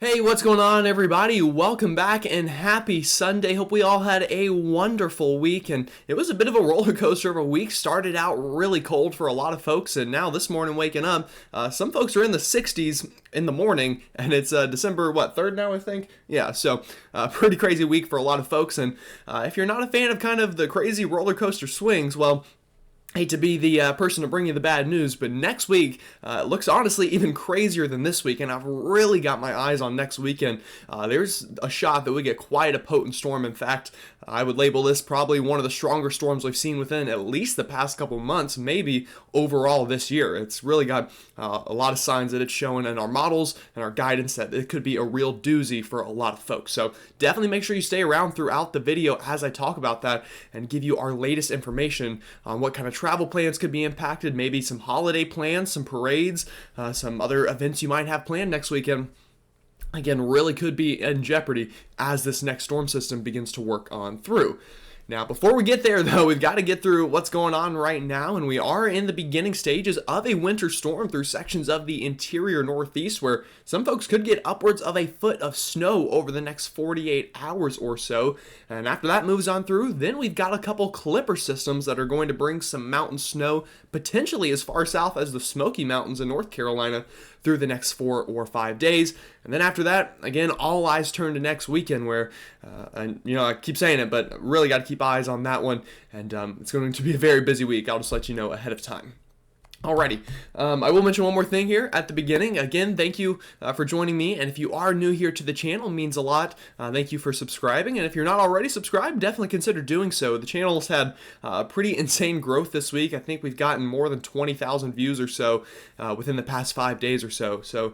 Hey, what's going on, everybody? Welcome back and happy Sunday. Hope we all had a wonderful week, and it was a bit of a roller coaster of a week. Started out really cold for a lot of folks, and now this morning waking up, some folks are in the 60s in the morning, and it's December, 3rd now, I think? Yeah, so pretty crazy week for a lot of folks, and if you're not a fan of kind of the crazy roller coaster swings, well, hate to be the person to bring you the bad news, but next week looks honestly even crazier than this week, and I've really got my eyes on next weekend. There's a shot that we get quite a potent storm. In fact, I would label this probably one of the stronger storms we've seen within at least the past couple months, maybe overall this year. It's really got a lot of signs that it's showing in our models and our guidance that it could be a real doozy for a lot of folks. So definitely make sure you stay around throughout the video as I talk about that and give you our latest information on what kind of travel plans could be impacted, maybe some holiday plans, some parades, some other events you might have planned next weekend. Again, really could be in jeopardy as this next storm system begins to work on through. Now, before we get there, though, we've got to get through what's going on right now, and we are in the beginning stages of a winter storm through sections of the interior Northeast, where some folks could get upwards of a foot of snow over the next 48 hours or so. And after that moves on through, then we've got a couple clipper systems that are going to bring some mountain snow, potentially as far south as the Smoky Mountains in North Carolina, through the next 4 or 5 days. And then after that, again, all eyes turn to next weekend where, I keep saying it, but really got to keep eyes on that one. And it's going to be a very busy week. I'll just let you know ahead of time. Alrighty, I will mention one more thing here at the beginning. Again, thank you for joining me, and if you are new here to the channel, it means a lot. Thank you for subscribing, and if you're not already subscribed, definitely consider doing so. The channel's had pretty insane growth this week. I think we've gotten more than 20,000 views or so within the past 5 days or so. So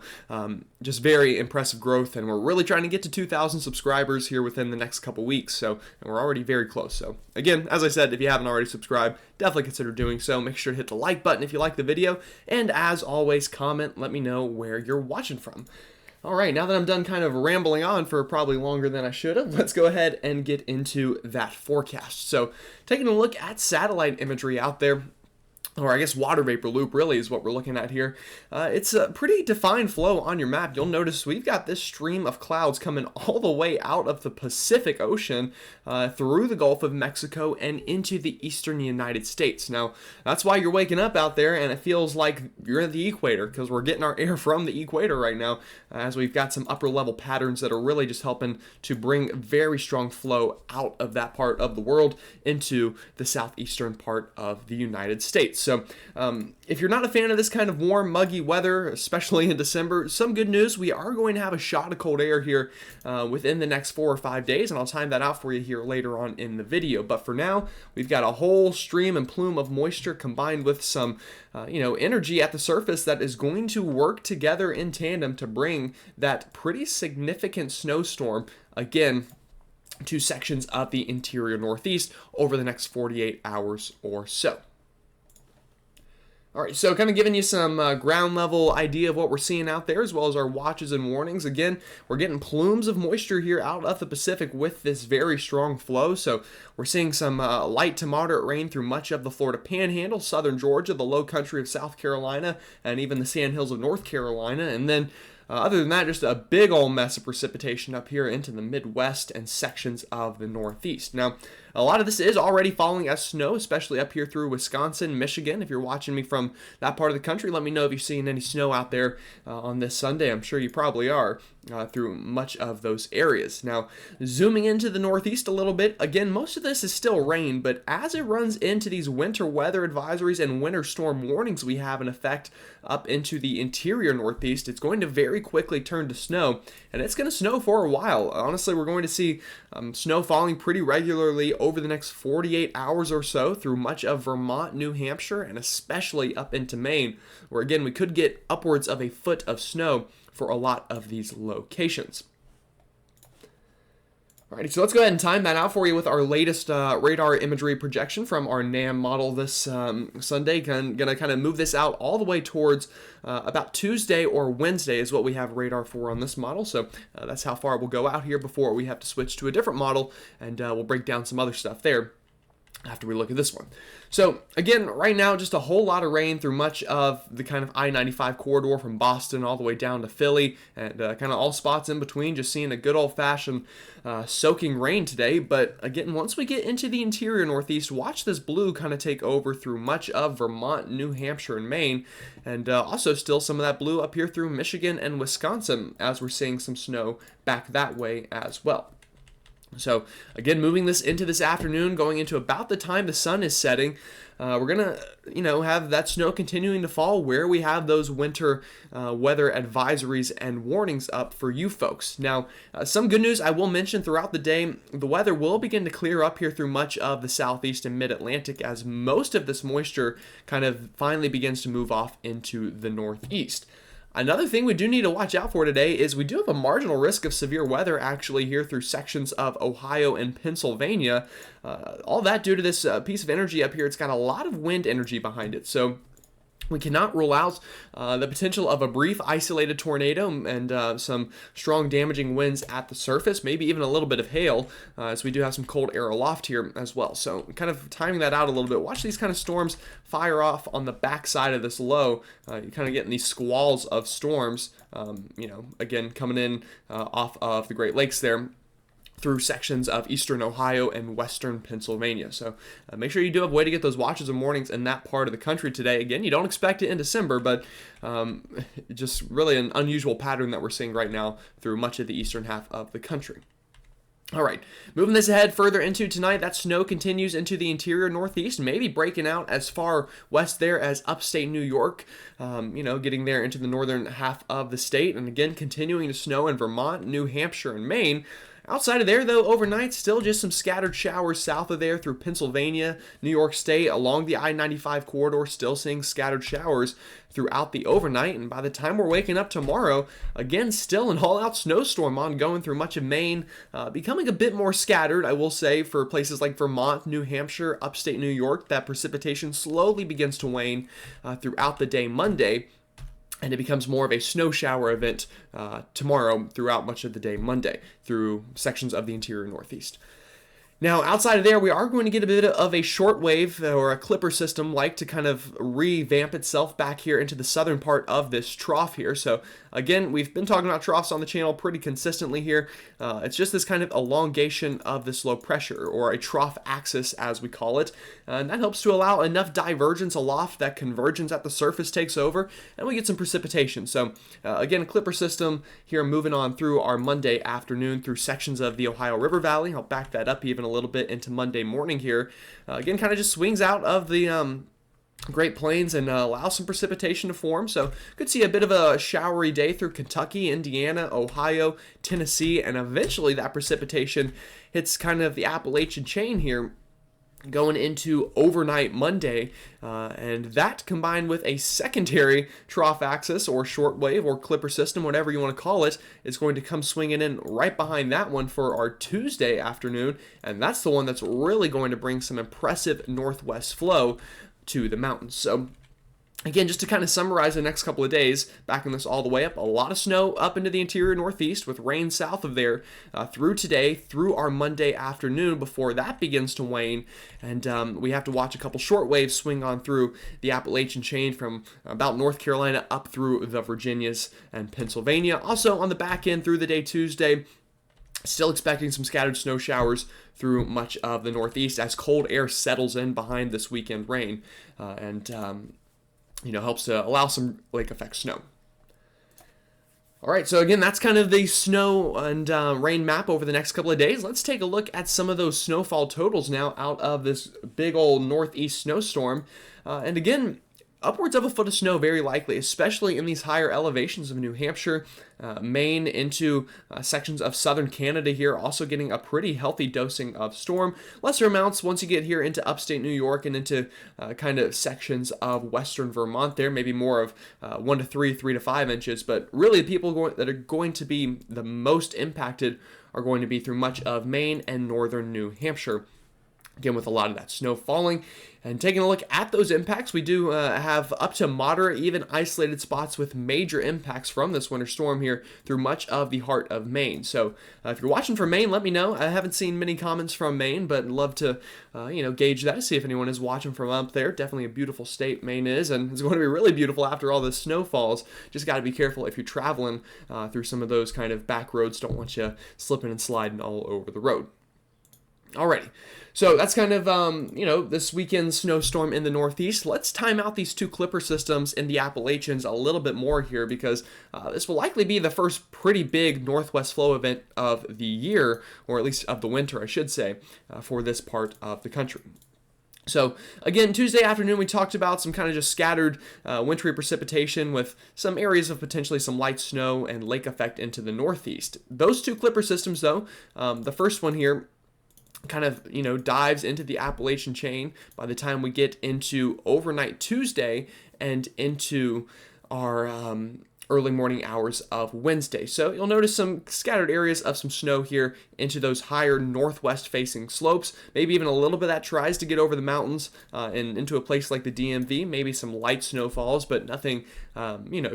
just very impressive growth, and we're really trying to get to 2,000 subscribers here within the next couple weeks. So and we're already very close. So again, as I said, if you haven't already subscribed, definitely consider doing so. Make sure to hit the like button if you like the video, and as always, comment, let me know where you're watching from. Alright, now that I'm done kind of rambling on for probably longer than I should have, let's go ahead and get into that forecast. So, taking a look at satellite imagery out there, or I guess water vapor loop really is what we're looking at here. It's a pretty defined flow on your map. You'll notice we've got this stream of clouds coming all the way out of the Pacific Ocean through the Gulf of Mexico and into the eastern United States. Now, that's why you're waking up out there and it feels like you're at the equator, because we're getting our air from the equator right now, as we've got some upper level patterns that are really just helping to bring very strong flow out of that part of the world into the southeastern part of the United States. So if you're not a fan of this kind of warm, muggy weather, especially in December, some good news. We are going to have a shot of cold air here within the next 4 or 5 days, and I'll time that out for you here later on in the video. But for now, we've got a whole stream and plume of moisture combined with some energy at the surface that is going to work together in tandem to bring that pretty significant snowstorm, again, to sections of the interior Northeast over the next 48 hours or so. Alright, so kind of giving you some ground level idea of what we're seeing out there, as well as our watches and warnings. Again, we're getting plumes of moisture here out of the Pacific with this very strong flow. So we're seeing some light to moderate rain through much of the Florida Panhandle, southern Georgia, the low country of South Carolina, and even the sandhills of North Carolina. And then other than that, just a big old mess of precipitation up here into the Midwest and sections of the Northeast. Now, a lot of this is already falling as snow, especially up here through Wisconsin, Michigan. If you're watching me from that part of the country, let me know if you've seen any snow out there on this Sunday. I'm sure you probably are through much of those areas. Now, zooming into the Northeast a little bit, again, most of this is still rain, but as it runs into these winter weather advisories and winter storm warnings we have in effect up into the interior Northeast, it's going to very quickly turn to snow, and it's going to snow for a while. Honestly, we're going to see snow falling pretty regularly over the next 48 hours or so through much of Vermont, New Hampshire, and especially up into Maine, where again we could get upwards of a foot of snow for a lot of these locations. Alrighty, so let's go ahead and time that out for you with our latest radar imagery projection from our NAM model this Sunday. Going to kind of move this out all the way towards about Tuesday or Wednesday is what we have radar for on this model. So that's how far we'll go out here before we have to switch to a different model, and we'll break down some other stuff there after we look at this one. So again, right now, just a whole lot of rain through much of the kind of I-95 corridor from Boston all the way down to Philly, and kind of all spots in between, just seeing a good old-fashioned soaking rain today. But again, once we get into the interior Northeast, watch this blue kind of take over through much of Vermont, New Hampshire, and Maine, and also still some of that blue up here through Michigan and Wisconsin, as we're seeing some snow back that way as well. So again, moving this into this afternoon, going into about the time the sun is setting, we're gonna, have that snow continuing to fall where we have those winter weather advisories and warnings up for you folks. Now, some good news I will mention throughout the day: the weather will begin to clear up here through much of the southeast and mid-Atlantic as most of this moisture kind of finally begins to move off into the northeast. Another thing we do need to watch out for today is we do have a marginal risk of severe weather actually here through sections of Ohio and Pennsylvania. All that due to this piece of energy up here. It's got a lot of wind energy behind it. So we cannot rule out the potential of a brief isolated tornado and some strong damaging winds at the surface, maybe even a little bit of hail, as we do have some cold air aloft here as well. So kind of timing that out a little bit. Watch these kind of storms fire off on the backside of this low. You're kind of getting these squalls of storms, again, coming in off of the Great Lakes there, through sections of eastern Ohio and western Pennsylvania. So make sure you do have a way to get those watches and warnings in that part of the country today. Again, you don't expect it in December, but just really an unusual pattern that we're seeing right now through much of the eastern half of the country. All right, moving this ahead further into tonight, that snow continues into the interior Northeast, maybe breaking out as far west there as upstate New York, getting there into the northern half of the state, and again, continuing to snow in Vermont, New Hampshire, and Maine. Outside of there, though, overnight, still just some scattered showers south of there through Pennsylvania, New York State, along the I-95 corridor, still seeing scattered showers throughout the overnight. And by the time we're waking up tomorrow, again, still an all-out snowstorm ongoing through much of Maine, becoming a bit more scattered, I will say, for places like Vermont, New Hampshire, upstate New York. That precipitation slowly begins to wane throughout the day Monday, and it becomes more of a snow shower event tomorrow throughout much of the day Monday through sections of the interior Northeast. Now, outside of there, we are going to get a bit of a short wave or a clipper system like to kind of revamp itself back here into the southern part of this trough here. So again, we've been talking about troughs on the channel pretty consistently here. It's just this kind of elongation of this low pressure, or a trough axis as we call it. And that helps to allow enough divergence aloft that convergence at the surface takes over, and we get some precipitation. So again, a clipper system here moving on through our Monday afternoon through sections of the Ohio River Valley. I'll back that up even a little bit into Monday morning here. Again, kind of just swings out of the Great Plains and allow some precipitation to form. So could see a bit of a showery day through Kentucky, Indiana, Ohio, Tennessee, and eventually that precipitation hits kind of the Appalachian chain here going into overnight Monday, and that combined with a secondary trough axis or shortwave or clipper system, whatever you want to call it, is going to come swinging in right behind that one for our Tuesday afternoon, and that's the one that's really going to bring some impressive northwest flow to the mountains. So again, just to kind of summarize the next couple of days, backing this all the way up, a lot of snow up into the interior Northeast with rain south of there through today, through our Monday afternoon before that begins to wane. And we have to watch a couple short waves swing on through the Appalachian chain from about North Carolina up through the Virginias and Pennsylvania. Also on the back end through the day Tuesday, still expecting some scattered snow showers through much of the Northeast as cold air settles in behind this weekend rain and helps to allow some lake effect snow. All right, so again, that's kind of the snow and rain map over the next couple of days. Let's take a look at some of those snowfall totals now out of this big old northeast snowstorm. And again, upwards of a foot of snow very likely, especially in these higher elevations of New Hampshire, Maine, into sections of southern Canada here, also getting a pretty healthy dosing of storm. Lesser amounts once you get here into upstate New York and into kind of sections of western Vermont there, maybe more of 1 to 3, 3 to 5 inches, but really the people that are going to be the most impacted are going to be through much of Maine and northern New Hampshire. Again, with a lot of that snow falling. And taking a look at those impacts, we do have up to moderate, even isolated spots with major impacts from this winter storm here through much of the heart of Maine. So if you're watching from Maine, let me know. I haven't seen many comments from Maine, but I'd love to gauge that, see if anyone is watching from up there. Definitely a beautiful state Maine is, and it's going to be really beautiful after all this snow falls. Just got to be careful if you're traveling through some of those kind of back roads. Don't want you slipping and sliding all over the road. Alrighty, so that's kind of, this weekend's snowstorm in the Northeast. Let's time out these two clipper systems in the Appalachians a little bit more here, because this will likely be the first pretty big northwest flow event of the year, or at least of the winter, I should say, for this part of the country. So again, Tuesday afternoon, we talked about some kind of just scattered wintry precipitation with some areas of potentially some light snow and lake effect into the Northeast. Those two clipper systems, though, the first one here, kind of, dives into the Appalachian chain by the time we get into overnight Tuesday and into our early morning hours of Wednesday. So you'll notice some scattered areas of some snow here into those higher northwest facing slopes. Maybe even a little bit that tries to get over the mountains and into a place like the DMV. Maybe some light snowfalls, but nothing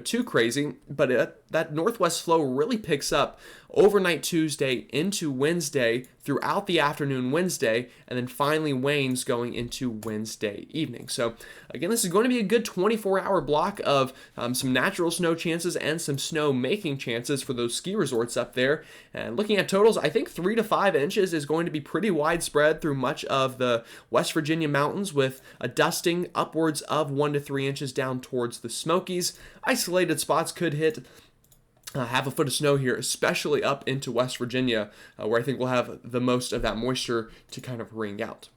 too crazy. But that northwest flow really picks up overnight Tuesday into Wednesday, throughout the afternoon Wednesday, and then finally wanes going into Wednesday evening. So again, this is going to be a good 24-hour block of some natural snow chances and some snow making chances for those ski resorts up there. And looking at totals, I think 3 to 5 inches is going to be pretty widespread through much of the West Virginia mountains, with a dusting upwards of 1 to 3 inches down towards the Smokies. Isolated spots could hit half a foot of snow here, especially up into West Virginia, where I think we'll have the most of that moisture to kind of wring out.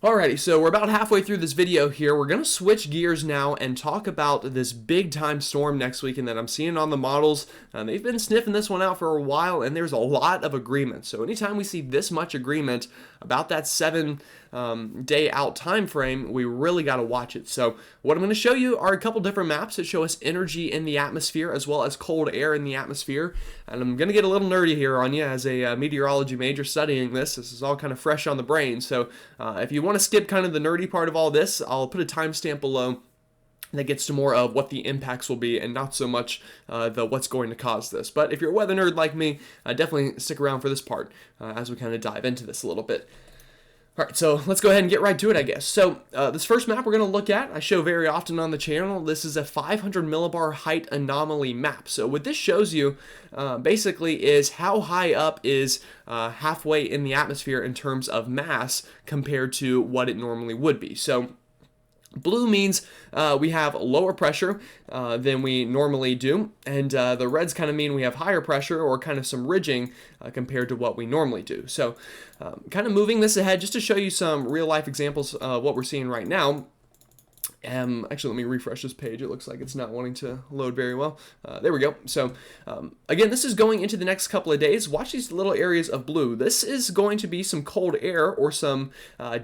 Alrighty, so we're about halfway through this video here. We're going to switch gears now and talk about this big time storm next weekend that I'm seeing on the models. They've been sniffing this one out for a while, and there's a lot of agreement. So anytime we see this much agreement about that 7-day out time frame, we really got to watch it. So what I'm going to show you are a couple different maps that show us energy in the atmosphere as well as cold air in the atmosphere. And I'm going to get a little nerdy here on you as a meteorology major studying this. This is all kind of fresh on the brain. So if you want to skip kind of the nerdy part of all this, I'll put a timestamp below that gets to more of what the impacts will be and not so much what's going to cause this. But if you're a weather nerd like me, definitely stick around for this part as we kind of dive into this a little bit. All right, so let's go ahead and get right to it, I guess. So this first map we're going to look at, I show very often on the channel. This is a 500 millibar height anomaly map. So what this shows you basically is how high up is halfway in the atmosphere in terms of mass compared to what it normally would be. So blue means we have lower pressure than we normally do, and the reds kind of mean we have higher pressure or kind of some ridging compared to what we normally do. So kind of moving this ahead just to show you some real life examples of what we're seeing right now. Actually, let me refresh this page. It looks like it's not wanting to load very well. There we go. So again, this is going into the next couple of days. Watch these little areas of blue. This is going to be some cold air or some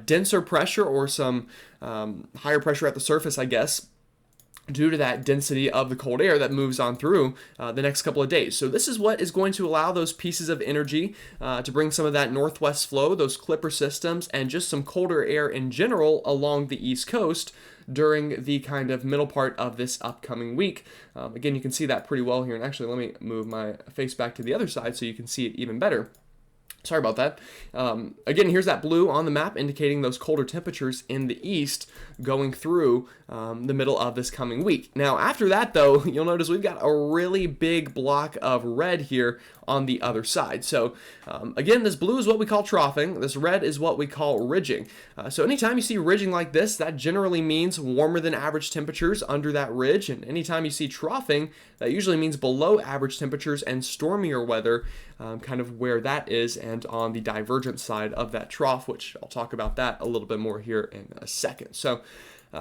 denser pressure or some higher pressure at the surface, I guess, due to that density of the cold air that moves on through the next couple of days. So this is what is going to allow those pieces of energy to bring some of that northwest flow, those clipper systems, and just some colder air in general along the East Coast during the kind of middle part of this upcoming week. Again, you can see that pretty well here. And actually, let me move my face back to the other side so you can see it even better. Sorry about that. Again, here's that blue on the map indicating those colder temperatures in the east going through the middle of this coming week. Now, after that, though, you'll notice we've got a really big block of red here on the other side. So, again, this blue is what we call troughing. This red is what we call ridging. So anytime you see ridging like this, that generally means warmer than average temperatures under that ridge. And anytime you see troughing, that usually means below average temperatures and stormier weather, kind of where that is, and on the divergent side of that trough, which I'll talk about that a little bit more here in a second. So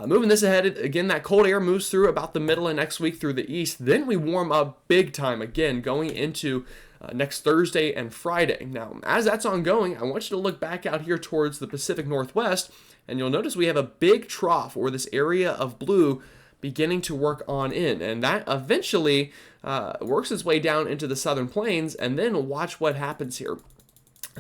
moving this ahead, again, that cold air moves through about the middle of next week through the east. Then we warm up big time again going into next Thursday and Friday. Now, as that's ongoing, I want you to look back out here towards the Pacific Northwest, and you'll notice we have a big trough or this area of blue beginning to work on in, and that eventually works its way down into the southern plains. And then watch what happens here.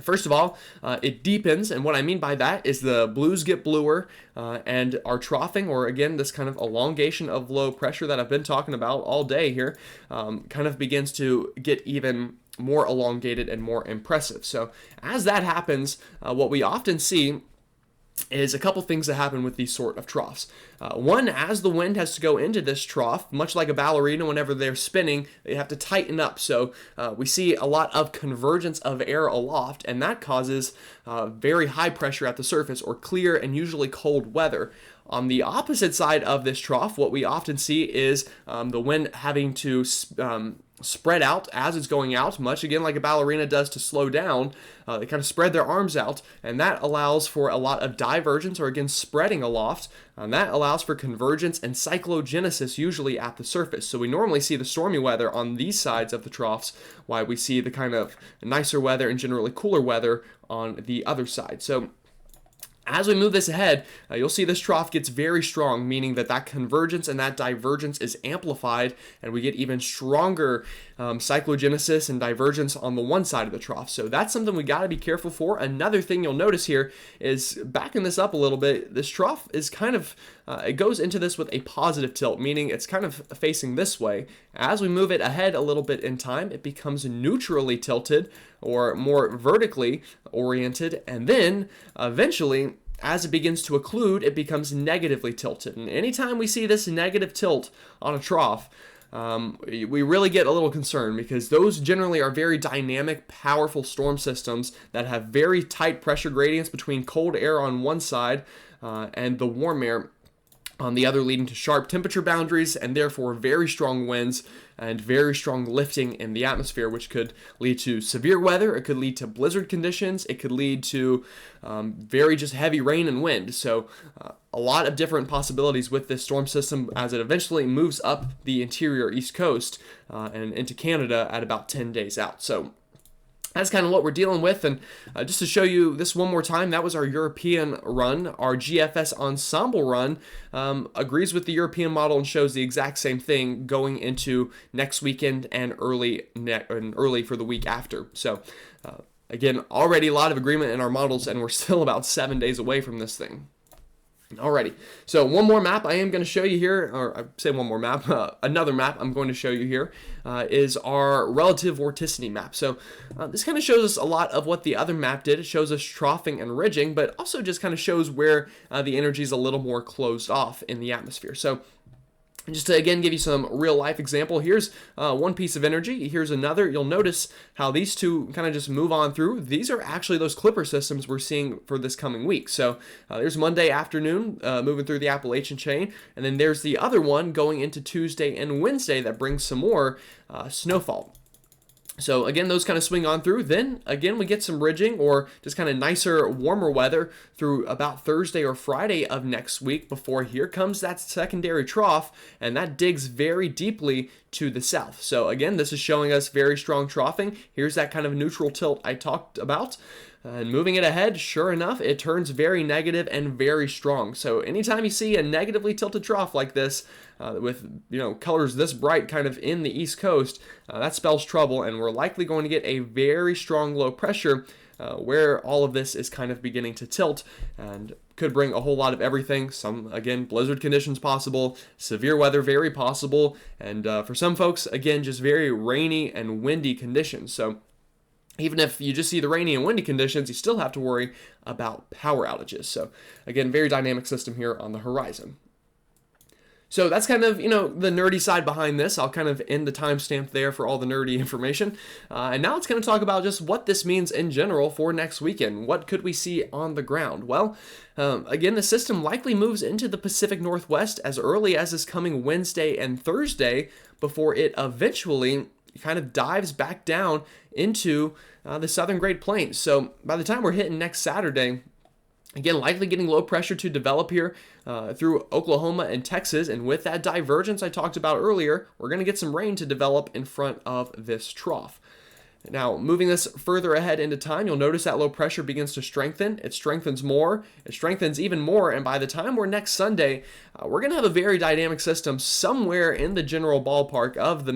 First of all, it deepens, and what I mean by that is the blues get bluer, and our troughing, or again, this kind of elongation of low pressure that I've been talking about all day here, kind of begins to get even more elongated and more impressive. So as that happens, what we often see is a couple things that happen with these sort of troughs. One, as the wind has to go into this trough, much like a ballerina, whenever they're spinning, they have to tighten up. So we see a lot of convergence of air aloft, and that causes very high pressure at the surface, or clear and usually cold weather. On the opposite side of this trough, what we often see is the wind having to spread out as it's going out, much again like a ballerina does to slow down. They kind of spread their arms out, and that allows for a lot of divergence, or again spreading aloft, and that allows for convergence and cyclogenesis usually at the surface. So we normally see the stormy weather on these sides of the troughs, while we see the kind of nicer weather and generally cooler weather on the other side. So as we move this ahead, you'll see this trough gets very strong, meaning that convergence and that divergence is amplified, and we get even stronger cyclogenesis and divergence on the one side of the trough. So that's something we got to be careful for. Another thing you'll notice here is, backing this up a little bit, this trough is kind of, it goes into this with a positive tilt, meaning it's kind of facing this way. As we move it ahead a little bit in time, it becomes neutrally tilted, or more vertically oriented, and then eventually, as it begins to occlude, it becomes negatively tilted. And anytime we see this negative tilt on a trough, we really get a little concerned, because those generally are very dynamic, powerful storm systems that have very tight pressure gradients between cold air on one side and the warm air on the other, leading to sharp temperature boundaries and therefore very strong winds and very strong lifting in the atmosphere, which could lead to severe weather. It could lead to blizzard conditions. It could lead to very just heavy rain and wind. So a lot of different possibilities with this storm system as it eventually moves up the interior East Coast and into Canada at about 10 days out. So that's kind of what we're dealing with. And just to show you this one more time, that was our European run. Our GFS ensemble run agrees with the European model and shows the exact same thing going into next weekend and early for the week after. So again, already a lot of agreement in our models, and we're still about 7 days away from this thing. Alrighty, so one more map I am going to show you here, or I say one more map, another map I'm going to show you here is our relative vorticity map. So this kind of shows us a lot of what the other map did. It shows us troughing and ridging, but also just kind of shows where the energy is a little more closed off in the atmosphere. So just to again give you some real life example, here's one piece of energy, here's another. You'll notice how these two kind of just move on through. These are actually those clipper systems we're seeing for this coming week. So there's Monday afternoon moving through the Appalachian chain, and then there's the other one going into Tuesday and Wednesday that brings some more snowfall. So again, those kind of swing on through. Then again, we get some ridging, or just kind of nicer, warmer weather through about Thursday or Friday of next week, before here comes that secondary trough, and that digs very deeply to the south. So again, this is showing us very strong troughing. Here's that kind of neutral tilt I talked about. And moving it ahead, sure enough, it turns very negative and very strong. So anytime you see a negatively tilted trough like this, with colors this bright kind of in the East Coast, that spells trouble, and we're likely going to get a very strong low pressure where all of this is kind of beginning to tilt, and could bring a whole lot of everything. Some, again, blizzard conditions possible, severe weather very possible, and for some folks, again, just very rainy and windy conditions. So even if you just see the rainy and windy conditions, you still have to worry about power outages. So again, very dynamic system here on the horizon. So that's kind of, the nerdy side behind this. I'll kind of end the timestamp there for all the nerdy information. And now let's kind of talk about just what this means in general for next weekend. What could we see on the ground? Well, again, the system likely moves into the Pacific Northwest as early as this coming Wednesday and Thursday, before it eventually kind of dives back down into the southern Great Plains. So by the time we're hitting next Saturday, again, likely getting low pressure to develop here through Oklahoma and Texas. And with that divergence I talked about earlier, we're going to get some rain to develop in front of this trough. Now, moving this further ahead into time, you'll notice that low pressure begins to strengthen. It strengthens more. It strengthens even more. And by the time we're next Sunday, we're going to have a very dynamic system somewhere in the general ballpark of the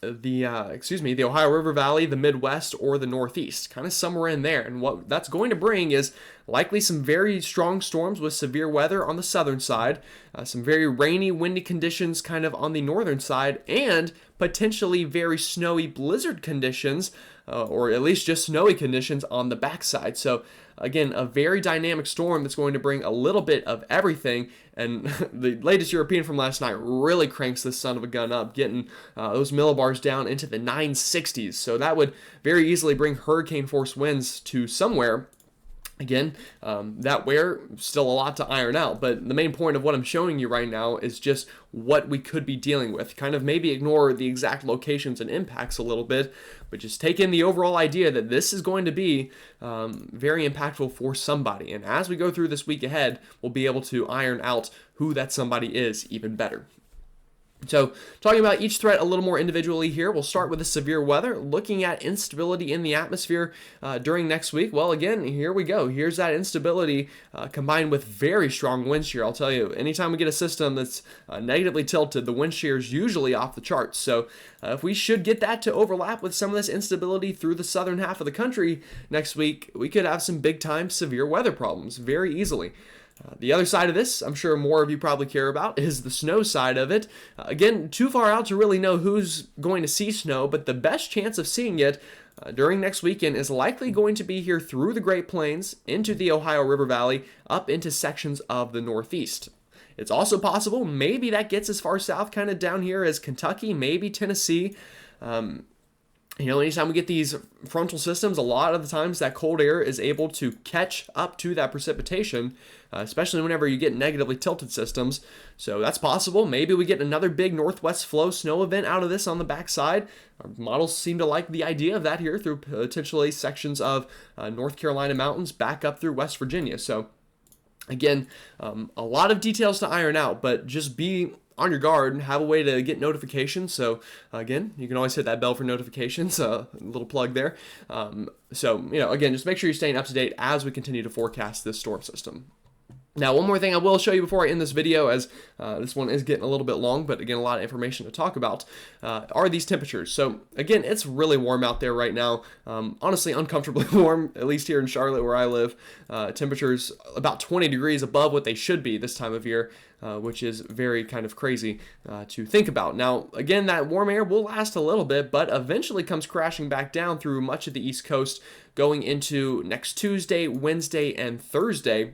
the Ohio River Valley, the Midwest, or the Northeast, kind of somewhere in there. And what that's going to bring is likely some very strong storms with severe weather on the southern side, some very rainy, windy conditions kind of on the northern side, and potentially very snowy blizzard conditions, or at least just snowy conditions on the backside. So again, a very dynamic storm that's going to bring a little bit of everything. And the latest European from last night really cranks this son of a gun up, getting those millibars down into the 960s. So that would very easily bring hurricane force winds to somewhere. Again, that where still a lot to iron out, but the main point of what I'm showing you right now is just what we could be dealing with. Kind of maybe ignore the exact locations and impacts a little bit, but just take in the overall idea that this is going to be very impactful for somebody. And as we go through this week ahead, we'll be able to iron out who that somebody is even better. So talking about each threat a little more individually here, we'll start with the severe weather, looking at instability in the atmosphere during next week. Well, again, here we go. Here's that instability combined with very strong wind shear. I'll tell you, anytime we get a system that's negatively tilted, the wind shear is usually off the charts. So if we should get that to overlap with some of this instability through the southern half of the country next week, we could have some big time severe weather problems very easily. The other side of this, I'm sure more of you probably care about, is the snow side of it. Again, too far out to really know who's going to see snow, but the best chance of seeing it during next weekend is likely going to be here through the Great Plains, into the Ohio River Valley, up into sections of the Northeast. It's also possible maybe that gets as far south kind of down here as Kentucky, maybe Tennessee. Anytime we get these frontal systems, a lot of the times that cold air is able to catch up to that precipitation, especially whenever you get negatively tilted systems. So that's possible. Maybe we get another big northwest flow snow event out of this on the backside. Our models seem to like the idea of that here through potentially sections of North Carolina mountains back up through West Virginia. So again, a lot of details to iron out, but just be on your guard and have a way to get notifications. So again, you can always hit that bell for notifications, a little plug there. Again, just make sure you're staying up to date as we continue to forecast this storm system. Now, one more thing I will show you before I end this video, as this one is getting a little bit long, but again, a lot of information to talk about, are these temperatures. So again, it's really warm out there right now. Honestly, uncomfortably warm, at least here in Charlotte where I live. Temperatures about 20 degrees above what they should be this time of year, which is very kind of crazy to think about. Now, again, that warm air will last a little bit, but eventually comes crashing back down through much of the East Coast going into next Tuesday, Wednesday, and Thursday.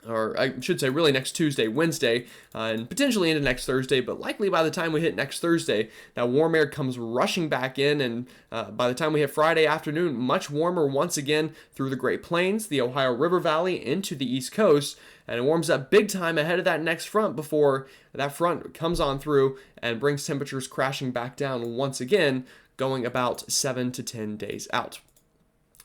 Or I should say really next Tuesday, Wednesday, and potentially into next Thursday, but likely by the time we hit next Thursday, that warm air comes rushing back in, and by the time we hit Friday afternoon, much warmer once again through the Great Plains, the Ohio River Valley, into the East Coast, and it warms up big time ahead of that next front before that front comes on through and brings temperatures crashing back down once again, going about 7 to 10 days out.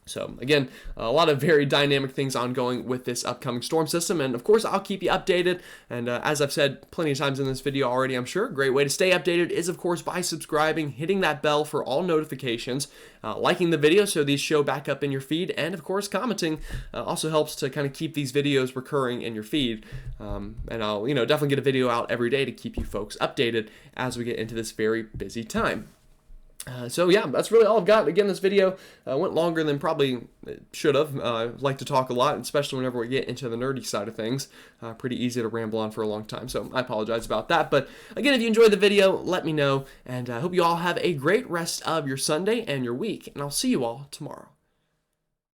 So again, a lot of very dynamic things ongoing with this upcoming storm system, and of course I'll keep you updated, and as I've said plenty of times in this video already, I'm sure, a great way to stay updated is of course by subscribing, hitting that bell for all notifications, liking the video so these show back up in your feed, and of course commenting also helps to kind of keep these videos recurring in your feed, and I'll definitely get a video out every day to keep you folks updated as we get into this very busy time. So yeah, that's really all I've got. Again, this video went longer than probably it should have. I like to talk a lot, especially whenever we get into the nerdy side of things. Pretty easy to ramble on for a long time, so I apologize about that. But again, if you enjoyed the video, let me know, and I hope you all have a great rest of your Sunday and your week, and I'll see you all tomorrow.